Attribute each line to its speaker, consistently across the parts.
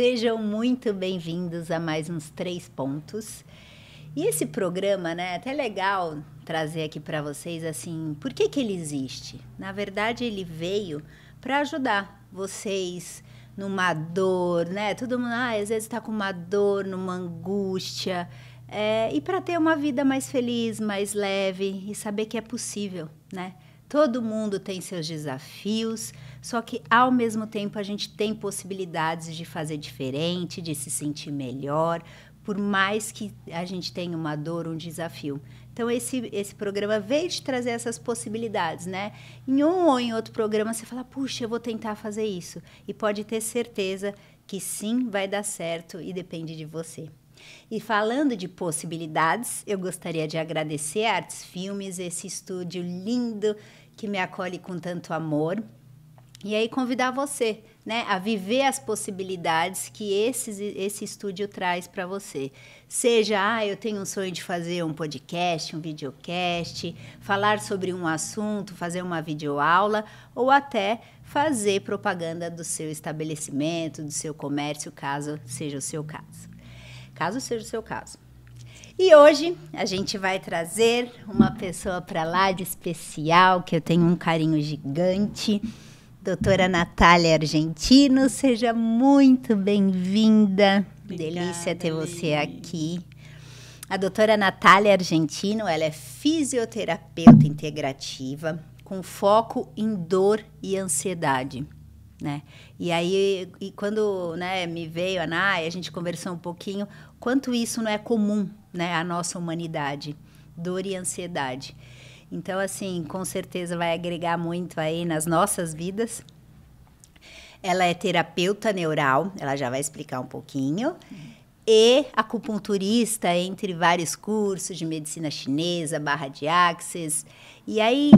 Speaker 1: Sejam muito bem-vindos a mais uns 3 pontos. E esse programa, né, é até legal trazer aqui para vocês, assim, por que ele existe? Na verdade, ele veio para ajudar vocês numa dor, né? Todo mundo, às vezes está com uma dor, numa angústia, e para ter uma vida mais feliz, mais leve e saber que é possível, né? Todo mundo tem seus desafios, só que ao mesmo tempo a gente tem possibilidades de fazer diferente, de se sentir melhor, por mais que a gente tenha uma dor, um desafio. Então esse programa veio te trazer essas possibilidades, né? Em um ou em outro programa você fala, puxa, eu vou tentar fazer isso. E pode ter certeza que sim, vai dar certo e depende de você. E falando de possibilidades, eu gostaria de agradecer a Artes Filmes, esse estúdio lindo que me acolhe com tanto amor. E aí convidar você, né, a viver as possibilidades que esse estúdio traz para você. Seja, eu tenho um sonho de fazer um podcast, um videocast, falar sobre um assunto, fazer uma videoaula, ou até fazer propaganda do seu estabelecimento, do seu comércio, caso seja o seu caso. Caso seja o seu caso. E hoje a gente vai trazer uma pessoa para lá de especial, que eu tenho um carinho gigante, doutora Natália Argentino. Seja muito bem-vinda. Delícia ter você aqui. A doutora Natália Argentino, ela é fisioterapeuta integrativa com foco em dor e ansiedade. Né? E aí, quando, né, me veio a Nay, a gente conversou um pouquinho, quanto isso não é comum, né, à nossa humanidade, dor e ansiedade. Então, assim, com certeza vai agregar muito aí nas nossas vidas. Ela é terapeuta neural, ela já vai explicar um pouquinho, e acupunturista, entre vários cursos de medicina chinesa, barra de axis. E aí,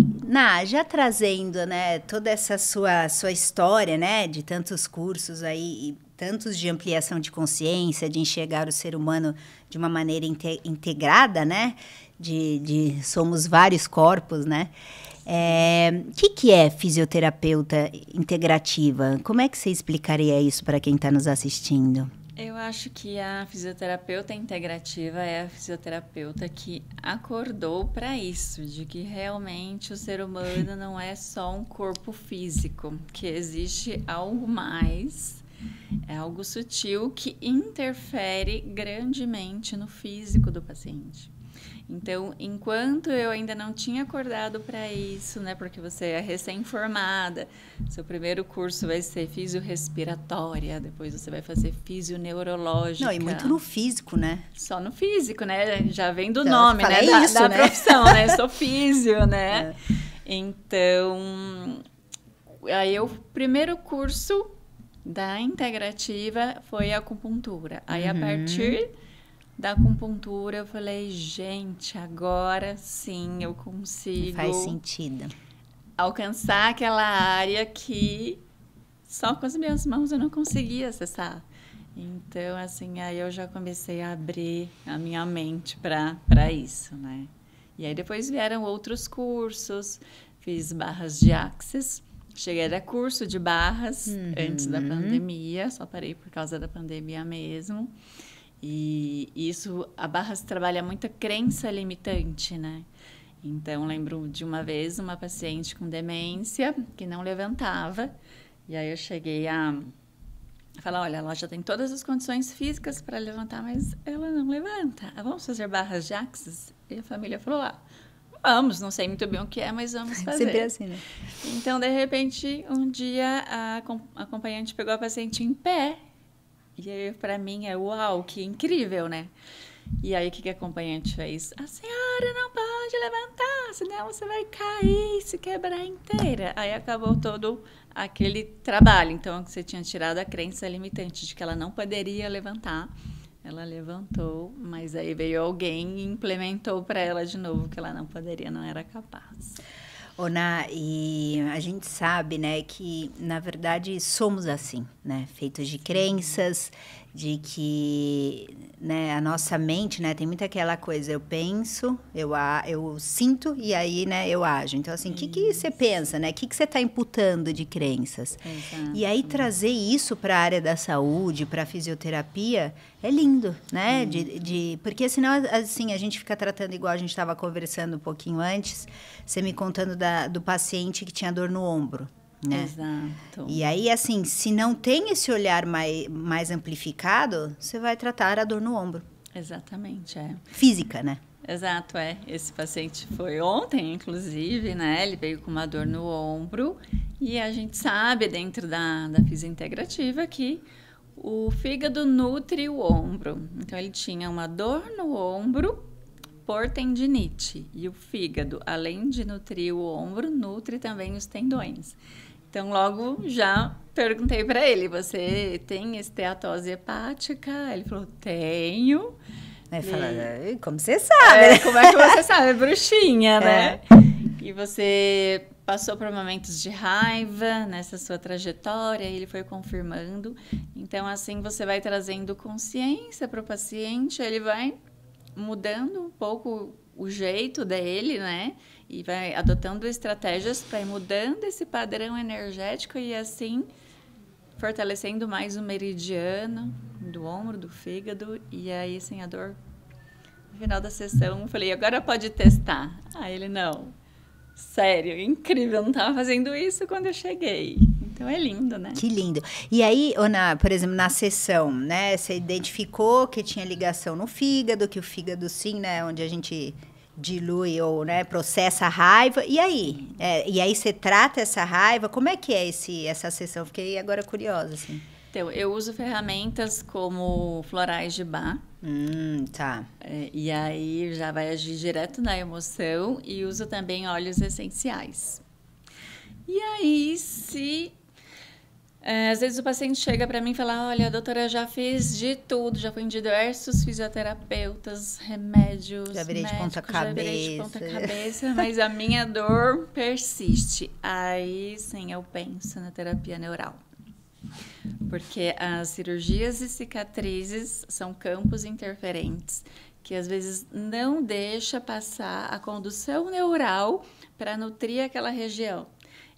Speaker 1: já trazendo, né, toda essa sua história, né, de tantos cursos aí, e tantos de ampliação de consciência, de enxergar o ser humano de uma maneira integrada, né, de somos vários corpos, né. Que é fisioterapeuta integrativa? Como é que você explicaria isso para quem está nos assistindo?
Speaker 2: Eu acho que a fisioterapeuta integrativa é a fisioterapeuta que acordou para isso, de que realmente o ser humano não é só um corpo físico, que existe algo mais, é algo sutil que interfere grandemente no físico do paciente. Então, enquanto eu ainda não tinha acordado para isso, né, porque você é recém-formada, seu primeiro curso vai ser fisiorrespiratória, depois você vai fazer fisioneurológica.
Speaker 1: Não, e muito no físico, né?
Speaker 2: Só no físico, né? Já vem do
Speaker 1: então,
Speaker 2: nome, né? Da
Speaker 1: né?
Speaker 2: profissão, né? Sou físio, né? Então, aí o primeiro curso da integrativa foi a acupuntura. Aí, a partir da acupuntura, eu falei, gente, agora sim eu consigo...
Speaker 1: Faz sentido.
Speaker 2: Alcançar aquela área que só com as minhas mãos eu não conseguia acessar. Então, assim, aí eu já comecei a abrir a minha mente para isso, né? E aí depois vieram outros cursos, fiz barras de axis, cheguei a dar curso de barras antes da pandemia, só parei por causa da pandemia mesmo. E isso, a Barras trabalha muita crença limitante, né? Então, lembro de uma vez uma paciente com demência que não levantava. E aí eu cheguei a falar, olha, ela já tem todas as condições físicas para levantar, mas ela não levanta. Vamos fazer barras de axis? E a família falou, vamos, não sei muito bem o que é, mas vamos fazer.
Speaker 1: Sempre assim, né?
Speaker 2: Então, de repente, um dia a acompanhante pegou a paciente em pé. E aí, para mim, uau, que incrível, né? E aí, o que a acompanhante fez? A senhora não pode levantar, senão você vai cair, se quebrar inteira. Aí, acabou todo aquele trabalho. Então, você tinha tirado a crença limitante de que ela não poderia levantar. Ela levantou, mas aí veio alguém e implementou para ela de novo que ela não poderia, não era capaz.
Speaker 1: Ná, e a gente sabe, né, que na verdade somos assim, né, feitos de crenças de que, né, a nossa mente, né, tem muito aquela coisa, eu penso, eu sinto e aí, né, eu ajo. Então, assim, o que você pensa, né? O que você está imputando de crenças?
Speaker 2: Exato.
Speaker 1: E aí, trazer isso para a área da saúde, para a fisioterapia, é lindo, né? Porque senão, assim, a gente fica tratando igual a gente estava conversando um pouquinho antes, você me contando do paciente que tinha dor no ombro. Né?
Speaker 2: Exato.
Speaker 1: E aí, assim, se não tem esse olhar mais amplificado, você vai tratar a dor no ombro.
Speaker 2: Exatamente,
Speaker 1: Física, né?
Speaker 2: Exato, Esse paciente foi ontem, inclusive, né? Ele veio com uma dor no ombro e a gente sabe, dentro da fisiointegrativa, que o fígado nutre o ombro. Então, ele tinha uma dor no ombro por tendinite. E o fígado, além de nutrir o ombro, nutre também os tendões. Então, logo já perguntei para ele, você tem esteatose hepática? Ele falou, tenho.
Speaker 1: Aí fala, como você sabe, né?
Speaker 2: Como é que você sabe? Bruxinha, né? E você passou por momentos de raiva nessa sua trajetória, e ele foi confirmando. Então, assim, você vai trazendo consciência para o paciente, ele vai mudando um pouco o jeito dele, né? E vai adotando estratégias para ir mudando esse padrão energético e assim fortalecendo mais o meridiano do ombro, do fígado. E aí, assim, a dor, no final da sessão, eu falei, agora pode testar. Aí ele, não, sério, incrível, eu não estava fazendo isso quando eu cheguei. Então é lindo, né?
Speaker 1: Que lindo. E aí, por exemplo, na sessão, né, você identificou que tinha ligação no fígado, que o fígado, sim, né, onde a gente dilui ou, né, processa a raiva. E aí? E aí você trata essa raiva? Como é que é essa sessão? Fiquei agora curiosa, assim.
Speaker 2: Então, eu uso ferramentas como florais de Bach.
Speaker 1: Tá.
Speaker 2: E aí já vai agir direto na emoção e uso também óleos essenciais. E aí, às vezes o paciente chega para mim e fala, olha, doutora, já fiz de tudo, já fui em diversos fisioterapeutas, remédios,
Speaker 1: já virei
Speaker 2: médicos,
Speaker 1: de ponta cabeça.
Speaker 2: Já virei de ponta cabeça, mas a minha dor persiste. Aí, sim, eu penso na terapia neural. Porque as cirurgias e cicatrizes são campos interferentes que às vezes não deixa passar a condução neural para nutrir aquela região.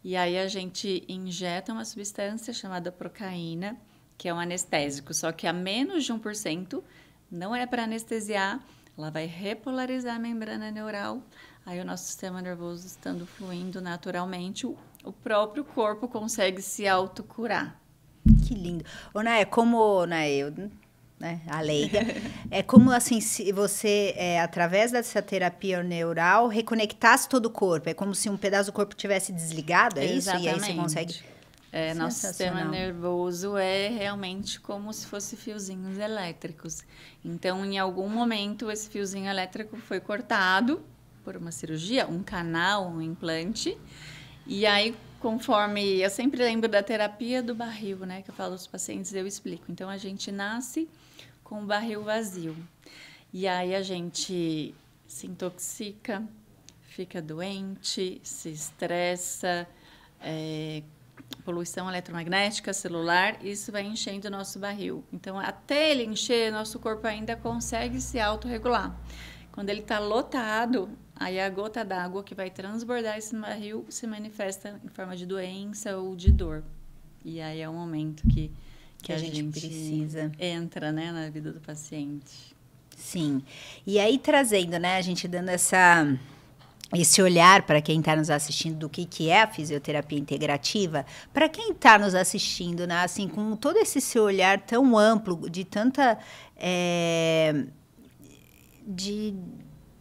Speaker 2: E aí a gente injeta uma substância chamada procaína, que é um anestésico, só que a menos de 1%, não é para anestesiar, ela vai repolarizar a membrana neural, aí o nosso sistema nervoso estando fluindo naturalmente, o próprio corpo consegue se autocurar.
Speaker 1: Que lindo. Né, é como, né, a leiga, é como assim, se você, através dessa terapia neural, reconectasse todo o corpo. É como se um pedaço do corpo tivesse desligado, é
Speaker 2: Exatamente.
Speaker 1: Isso? E aí você consegue...
Speaker 2: Nosso sistema nervoso é realmente como se fosse fiozinhos elétricos. Então, em algum momento, esse fiozinho elétrico foi cortado por uma cirurgia, um canal, um implante. E aí, conforme... Eu sempre lembro da terapia do barril, né? Que eu falo aos pacientes, eu explico. Então, a gente nasce com o barril vazio. E aí, a gente se intoxica, fica doente, se estressa, poluição eletromagnética, celular, isso vai enchendo o nosso barril. Então, até ele encher, nosso corpo ainda consegue se autorregular. Quando ele está lotado, aí a gota d'água que vai transbordar esse barril se manifesta em forma de doença ou de dor. E aí é o momento que a gente
Speaker 1: precisa
Speaker 2: entra, né, na vida do paciente.
Speaker 1: Sim. E aí trazendo, né, a gente dando esse olhar para quem está nos assistindo do que é a fisioterapia integrativa, para quem está nos assistindo, né, assim, com todo esse seu olhar tão amplo, de tanta... de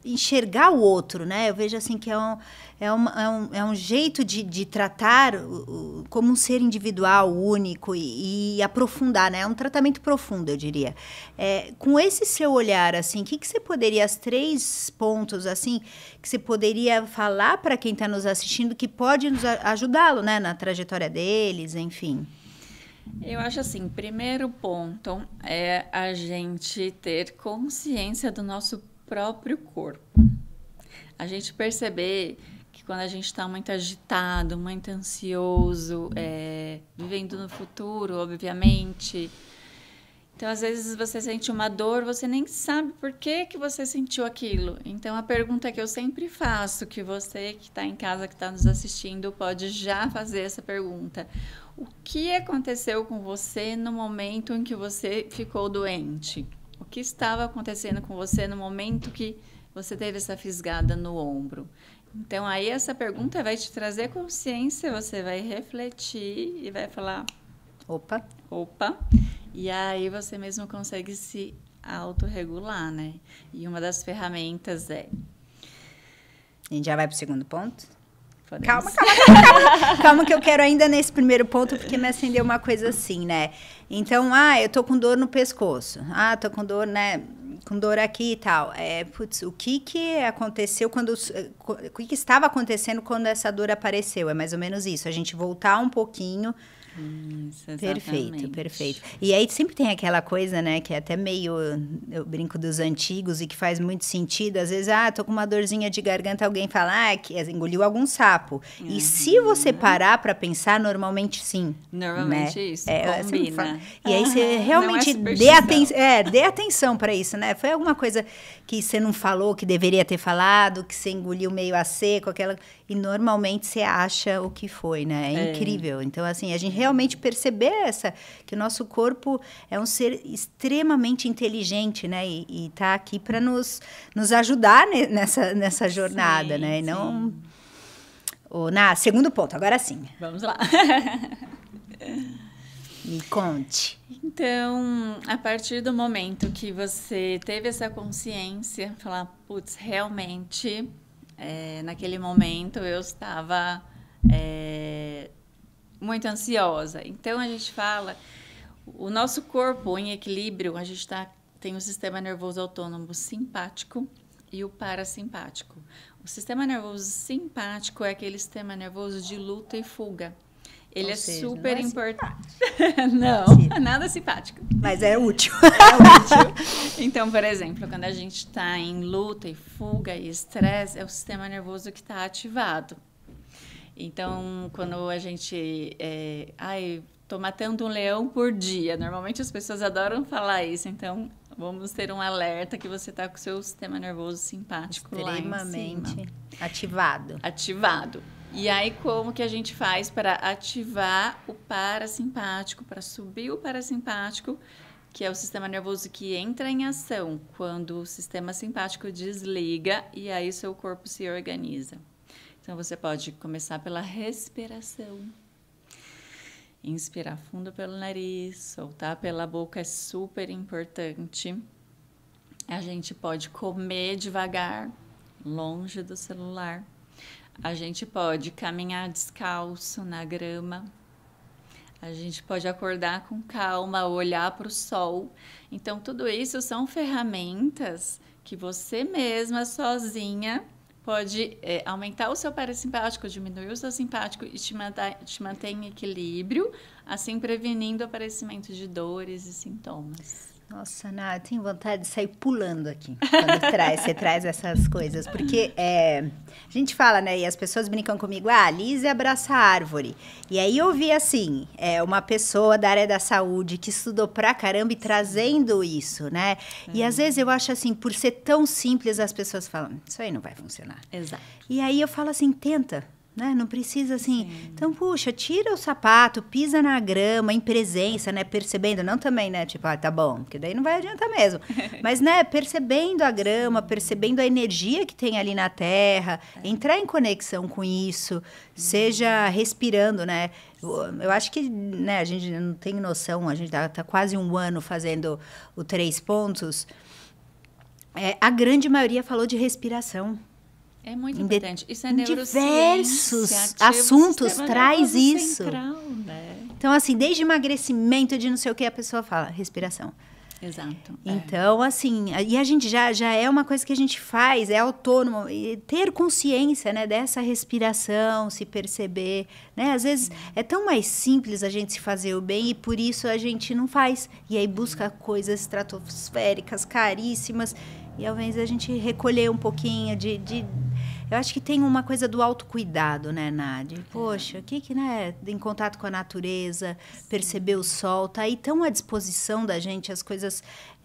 Speaker 1: enxergar o outro, né? Eu vejo assim que é um jeito de tratar como um ser individual, único e aprofundar, né? É um tratamento profundo, eu diria. Com esse seu olhar, assim, o que você poderia, os 3 pontos, assim, que você poderia falar para quem está nos assistindo que pode nos ajudá-lo, né? Na trajetória deles, enfim.
Speaker 2: Eu acho assim, primeiro ponto é a gente ter consciência do nosso próprio corpo. A gente perceber que quando a gente está muito agitado, muito ansioso, vivendo no futuro, obviamente, Então, às vezes, você sente uma dor, você nem sabe por que que você sentiu aquilo. Então, a pergunta que eu sempre faço, que você que está em casa, que está nos assistindo, pode já fazer essa pergunta. O que aconteceu com você no momento em que você ficou doente? O que estava acontecendo com você no momento que você teve essa fisgada no ombro? Então, aí essa pergunta vai te trazer consciência, você vai refletir e vai falar... Opa. E aí você mesmo consegue se autorregular, né? E uma das ferramentas é...
Speaker 1: A gente já vai pro segundo ponto?
Speaker 2: Podemos.
Speaker 1: Calma que eu quero ainda nesse primeiro ponto, porque me acendeu uma coisa assim, né? Então, eu tô com dor no pescoço. Tô com dor, né? Com dor aqui e tal. O que aconteceu o que estava acontecendo quando essa dor apareceu? É mais ou menos isso. A gente voltar um pouquinho...
Speaker 2: Isso, exatamente.
Speaker 1: Perfeito. E aí sempre tem aquela coisa, né, que é até meio, eu brinco dos antigos e que faz muito sentido. Às vezes, tô com uma dorzinha de garganta, alguém fala, que engoliu algum sapo. E se você parar para pensar, normalmente sim.
Speaker 2: Normalmente, né? Isso, combina.
Speaker 1: E aí você realmente dê atenção para isso, né? Foi alguma coisa que você não falou, que deveria ter falado, que você engoliu meio a seco, e normalmente você acha o que foi, né? É incrível. Então, assim, a gente realmente perceber que o nosso corpo é um ser extremamente inteligente, né? E tá aqui para nos ajudar nessa jornada, né? E não... segundo ponto, agora sim.
Speaker 2: Vamos lá.
Speaker 1: Me conte.
Speaker 2: Então, a partir do momento que você teve essa consciência, falar, putz, realmente, naquele momento eu estava muito ansiosa. Então, a gente fala, o nosso corpo em equilíbrio, a gente tem o sistema nervoso autônomo simpático e o parasimpático. O sistema nervoso simpático é aquele sistema nervoso de luta e fuga. Ele é super importante. Não, nada simpático.
Speaker 1: Mas é útil.
Speaker 2: Então, por exemplo, quando a gente está em luta e fuga e estresse, é o sistema nervoso que está ativado. Então, quando a gente... estou matando um leão por dia. Normalmente as pessoas adoram falar isso. Então, vamos ter um alerta que você está com o seu sistema nervoso simpático lá em cima.
Speaker 1: Extremamente ativado. E aí, como que a gente faz para ativar o parasimpático, para subir o parasimpático, que é o sistema nervoso que entra em ação quando o sistema simpático desliga e aí seu corpo se organiza. Então, você pode começar pela respiração. Inspirar fundo pelo nariz, soltar pela boca é super importante. A gente pode comer devagar, longe do celular. A gente pode caminhar descalço na grama. A gente pode acordar com calma, olhar para o sol. Então, tudo isso são ferramentas que você mesma, sozinha, pode aumentar o seu parasimpático, diminuir o seu simpático e te manter em equilíbrio, assim prevenindo o aparecimento de dores e sintomas. Nossa, Ana, eu tenho vontade de sair pulando aqui quando você traz essas coisas. Porque a gente fala, né? E as pessoas brincam comigo, Lise abraça a árvore. E aí eu vi, assim, uma pessoa da área da saúde que estudou pra caramba e trazendo isso, né? E às vezes eu acho assim, por ser tão simples, as pessoas falam, isso aí não vai funcionar.
Speaker 2: Exato.
Speaker 1: E aí eu falo assim, tenta. Né? Não precisa assim. Sim. Então, puxa, tira o sapato, pisa na grama, em presença, né? Percebendo, não também, né? Tipo, tá bom, porque daí não vai adiantar mesmo. Mas, né? Percebendo a grama, percebendo a energia que tem ali na terra, entrar em conexão com isso, seja respirando, né? Eu acho que, né? A gente não tem noção, a gente tá quase um ano fazendo o 3 pontos. A grande maioria falou de respiração.
Speaker 2: É muito importante. Isso é neurociência.
Speaker 1: Diversos assuntos traz isso.
Speaker 2: Central, né?
Speaker 1: Então, assim, desde emagrecimento, de não sei o que, a pessoa fala, respiração.
Speaker 2: Exato.
Speaker 1: Então, assim, e a gente já é uma coisa que a gente faz, é autônomo, e ter consciência, né, dessa respiração, se perceber, né? Às vezes é tão mais simples a gente se fazer o bem e por isso a gente não faz. E aí busca coisas estratosféricas, caríssimas, e ao invés da gente recolher um pouquinho Eu acho que tem uma coisa do autocuidado, né, Nádia? Poxa, né, em contato com a natureza, perceber o sol, tá aí tão à disposição da gente, as coisas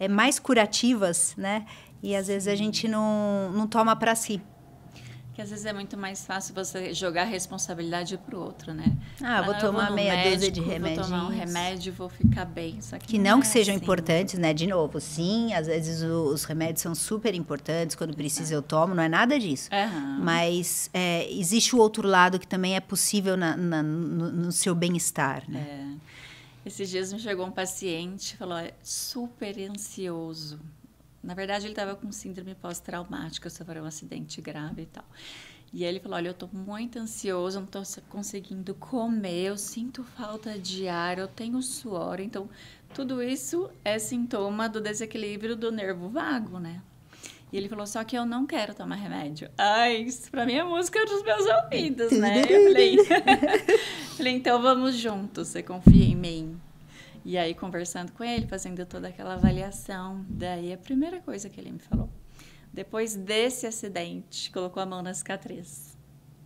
Speaker 1: mais curativas, né? E às vezes a gente não toma para si.
Speaker 2: Que às vezes é muito mais fácil você jogar a responsabilidade pro outro, né?
Speaker 1: Vou tomar meia dúzia de
Speaker 2: remédios. Vou tomar um remédio e vou ficar bem. Só
Speaker 1: que não que sejam importantes, né? De novo, sim, às vezes os remédios são super importantes, quando precisa eu tomo, não é nada disso. Mas existe o outro lado que também é possível no seu bem-estar, né?
Speaker 2: Esses dias me chegou um paciente, falou, super ansioso. Na verdade, ele estava com síndrome pós-traumática, sofreu um acidente grave e tal. E ele falou, olha, eu estou muito ansioso, não estou conseguindo comer, eu sinto falta de ar, eu tenho suor. Então, tudo isso é sintoma do desequilíbrio do nervo vago, né? E ele falou, só que eu não quero tomar remédio. Isso pra mim é música dos meus ouvidos, né? Eu falei, então vamos juntos, você confia em mim? E aí, conversando com ele, fazendo toda aquela avaliação, daí a primeira coisa que ele me falou, depois desse acidente, colocou a mão na cicatriz.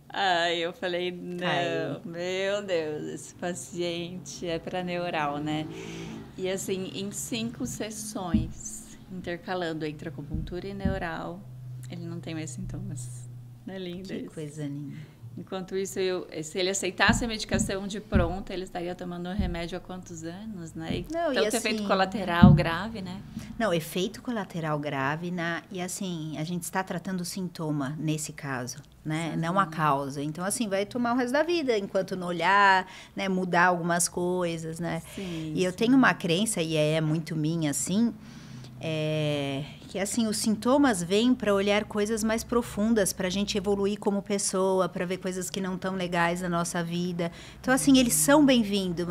Speaker 2: Aí eu falei, não, meu Deus, esse paciente é para neural, né? E assim, em 5 sessões, intercalando entre acupuntura e neural, ele não tem mais sintomas. Não é lindo isso?
Speaker 1: Que coisa linda.
Speaker 2: Enquanto isso, se ele aceitasse a medicação de pronto, ele estaria tomando um remédio há quantos anos, né? Tanto assim, efeito colateral grave, né?
Speaker 1: Não, efeito colateral grave, e assim, a gente está tratando o sintoma nesse caso, né? Sim. Não a causa. Então, assim, vai tomar o resto da vida, enquanto não olhar, né? Mudar algumas coisas, né?
Speaker 2: Sim,
Speaker 1: e eu tenho uma crença, e é muito minha, assim, que assim, os sintomas vêm para olhar coisas mais profundas, para a gente evoluir como pessoa, para ver coisas que não estão legais na nossa vida. Então, assim, eles são bem-vindos,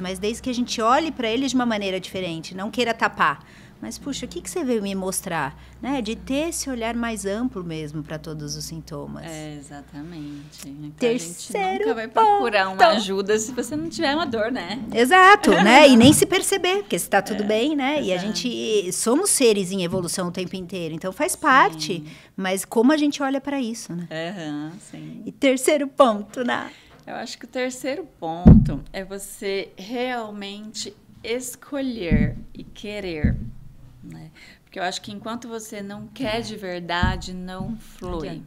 Speaker 1: mas desde que a gente olhe para eles de uma maneira diferente, não queira tapar. Mas, puxa, o que você veio me mostrar? Né? De ter esse olhar mais amplo mesmo para todos os sintomas.
Speaker 2: Exatamente. Então,
Speaker 1: terceiro
Speaker 2: a gente nunca vai procurar uma ajuda se você não tiver uma dor, né?
Speaker 1: Exato, né? E nem se perceber, porque se está tudo bem, né?
Speaker 2: Exato.
Speaker 1: E a gente somos seres em evolução o tempo inteiro, então faz parte. Mas como a gente olha para isso, né?
Speaker 2: Sim.
Speaker 1: E terceiro ponto, né?
Speaker 2: Eu acho que o terceiro ponto é você realmente escolher e querer, né? Porque eu acho que enquanto você não quer de verdade, não flui,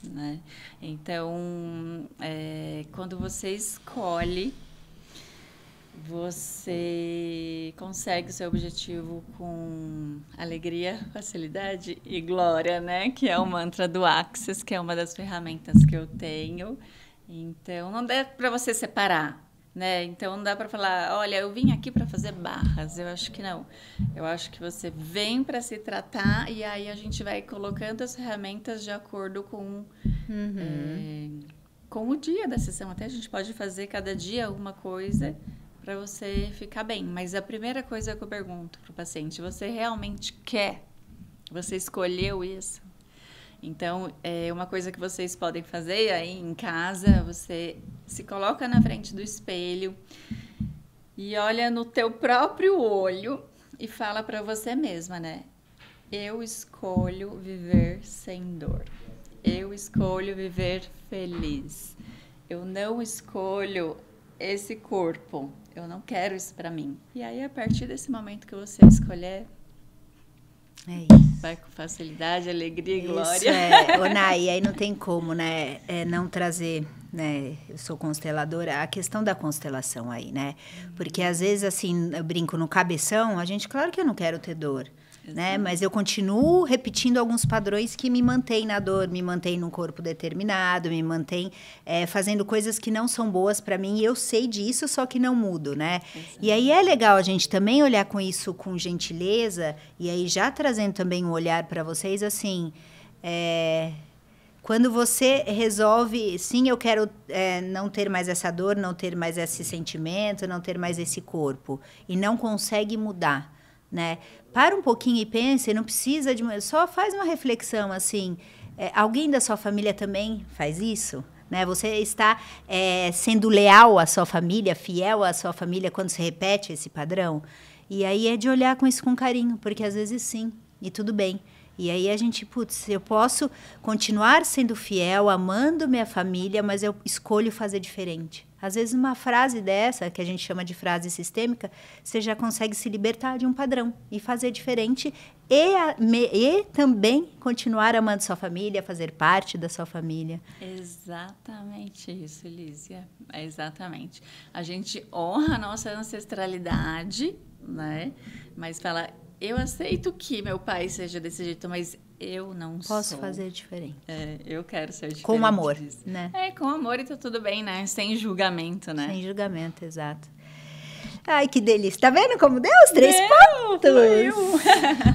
Speaker 2: né? Então, quando você escolhe, você consegue o seu objetivo com alegria, facilidade e glória, né? Que é o mantra do Access, que é uma das ferramentas que eu tenho. Então, não dá para você separar, né? Então, não dá para falar, olha, eu vim aqui para fazer barras. Eu acho que não. Eu acho que você vem para se tratar e aí a gente vai colocando as ferramentas de acordo com o dia da sessão. Até a gente pode fazer cada dia alguma coisa para você ficar bem. Mas a primeira coisa que eu pergunto para o paciente, você realmente quer? Você escolheu isso? Então, uma coisa que vocês podem fazer aí em casa, você se coloca na frente do espelho e olha no teu próprio olho e fala para você mesma, né? Eu escolho viver sem dor. Eu escolho viver feliz. Eu não escolho esse corpo. Eu não quero isso para mim. E aí, a partir desse momento que você escolher, vai com facilidade, alegria e glória.
Speaker 1: Ô, Nay, aí não tem como, né? Não trazer, né? Eu sou consteladora, a questão da constelação aí, né? Porque às vezes, assim, eu brinco no cabeção, claro que eu não quero ter dor. Né? Mas eu continuo repetindo alguns padrões que me mantêm na dor, me mantêm num corpo determinado, me mantêm fazendo coisas que não são boas para mim, e eu sei disso, só que não mudo, né? E aí é legal a gente também olhar com isso com gentileza, e aí já trazendo também um olhar para vocês, assim, quando você resolve, sim, eu quero não ter mais essa dor, não ter mais esse sentimento, não ter mais esse corpo, e não consegue mudar, né? Para um pouquinho e pensa, não precisa só faz uma reflexão, assim, alguém da sua família também faz isso? Né? Você está sendo leal à sua família, fiel à sua família quando se repete esse padrão? E aí é de olhar com isso com carinho, porque às vezes sim, e tudo bem. E aí a gente, putz, eu posso continuar sendo fiel, amando minha família, mas eu escolho fazer diferente. Às vezes uma frase dessa, que a gente chama de frase sistêmica, você já consegue se libertar de um padrão e fazer diferente e também continuar amando sua família, fazer parte da sua família.
Speaker 2: Exatamente isso, Lísia. É exatamente. A gente honra a nossa ancestralidade, né? Mas fala, eu aceito que meu pai seja desse jeito, mas eu não
Speaker 1: Posso
Speaker 2: sou.
Speaker 1: fazer diferente.
Speaker 2: Eu quero ser diferente.
Speaker 1: Com amor,
Speaker 2: disso.
Speaker 1: né?
Speaker 2: Com amor e tá tudo bem, né? Sem julgamento, né?
Speaker 1: Sem julgamento, exato. Ai, que delícia. Tá vendo como deu os 3 pontos?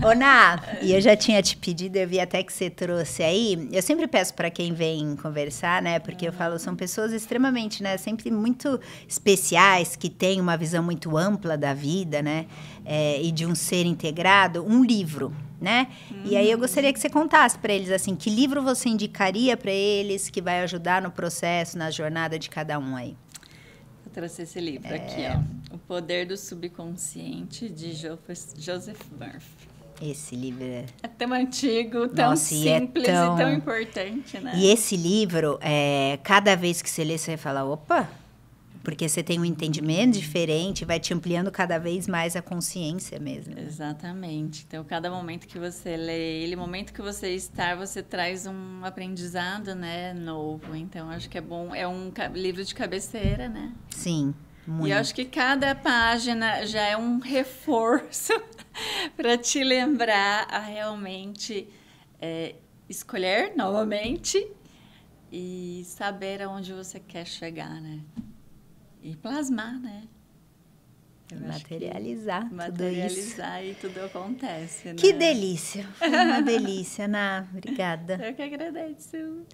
Speaker 1: Ô, Ná, e eu já tinha te pedido, eu vi até que você trouxe aí. Eu sempre peço para quem vem conversar, né? Porque eu falo, são pessoas extremamente, né? Sempre muito especiais, que têm uma visão muito ampla da vida, né? E de um ser integrado, um livro, né? E aí eu gostaria que você contasse para eles, assim, que livro você indicaria para eles que vai ajudar no processo, na jornada de cada um aí?
Speaker 2: Trouxe esse livro aqui, ó. O Poder do Subconsciente, de Joseph Murphy.
Speaker 1: Esse livro é
Speaker 2: tão antigo, tão simples e tão importante, né?
Speaker 1: E esse livro, cada vez que você lê, você vai falar, opa, porque você tem um entendimento diferente, vai te ampliando cada vez mais a consciência mesmo.
Speaker 2: Exatamente. Então, cada momento que você lê ele, momento que você está, você traz um aprendizado, né, novo. Então, acho que é bom. É um livro de cabeceira, né?
Speaker 1: Sim, muito.
Speaker 2: E eu acho que cada página já é um reforço para te lembrar a realmente escolher novamente e saber aonde você quer chegar, né? E plasmar, né?
Speaker 1: Materializar tudo
Speaker 2: Materializar e tudo acontece, né?
Speaker 1: Que delícia. Foi uma delícia, Ná. Obrigada.
Speaker 2: Eu que agradeço.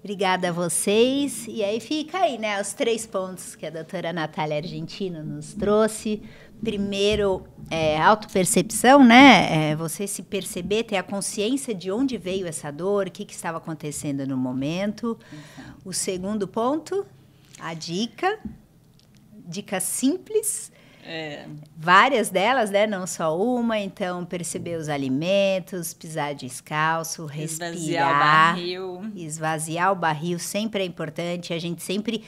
Speaker 1: Obrigada a vocês. E aí fica aí, né? Os 3 pontos que a doutora Natália Argentino nos trouxe. Primeiro, autopercepção, né? Você se perceber, ter a consciência de onde veio essa dor, o que estava acontecendo no momento.
Speaker 2: Então.
Speaker 1: O segundo ponto, a dica simples, várias delas, né? Não só uma. Então, perceber os alimentos, pisar descalço, respirar. Esvaziar o barril sempre é importante. A gente sempre,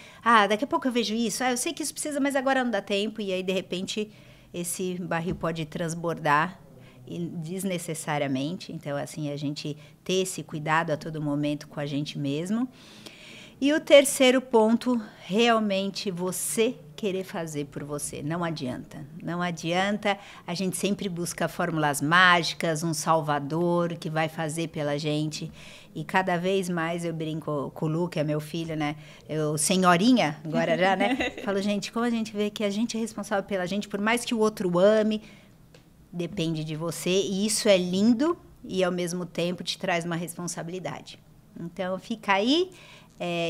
Speaker 1: daqui a pouco eu vejo isso. Eu sei que isso precisa, mas agora não dá tempo. E aí, de repente, esse barril pode transbordar desnecessariamente. Então, assim, a gente ter esse cuidado a todo momento com a gente mesmo. E o terceiro ponto, realmente você querer fazer por você. Não adianta. Não adianta. A gente sempre busca fórmulas mágicas, um salvador que vai fazer pela gente. E cada vez mais eu brinco com o Lu, que é meu filho, né? Eu, senhorinha, agora já, né? Falo, gente, como a gente vê que a gente é responsável pela gente, por mais que o outro ame, depende de você. E isso é lindo e, ao mesmo tempo, te traz uma responsabilidade. Então, fica aí.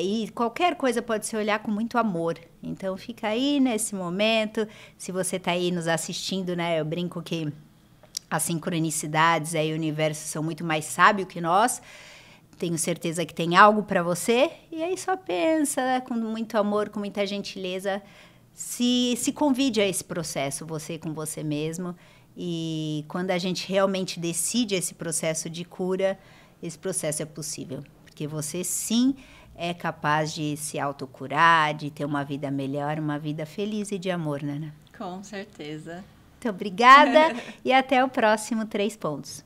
Speaker 1: E qualquer coisa pode se olhar com muito amor. Então, fica aí nesse momento. Se você está aí nos assistindo, né? Eu brinco que as sincronicidades e o universo são muito mais sábios que nós. Tenho certeza que tem algo para você. E aí só pensa, com muito amor, com muita gentileza. Se convide a esse processo, você com você mesmo. E quando a gente realmente decide esse processo de cura, esse processo é possível. Porque você, sim, é capaz de se autocurar, de ter uma vida melhor, uma vida feliz e de amor, né?
Speaker 2: Com certeza.
Speaker 1: Muito obrigada e até o próximo 3 pontos.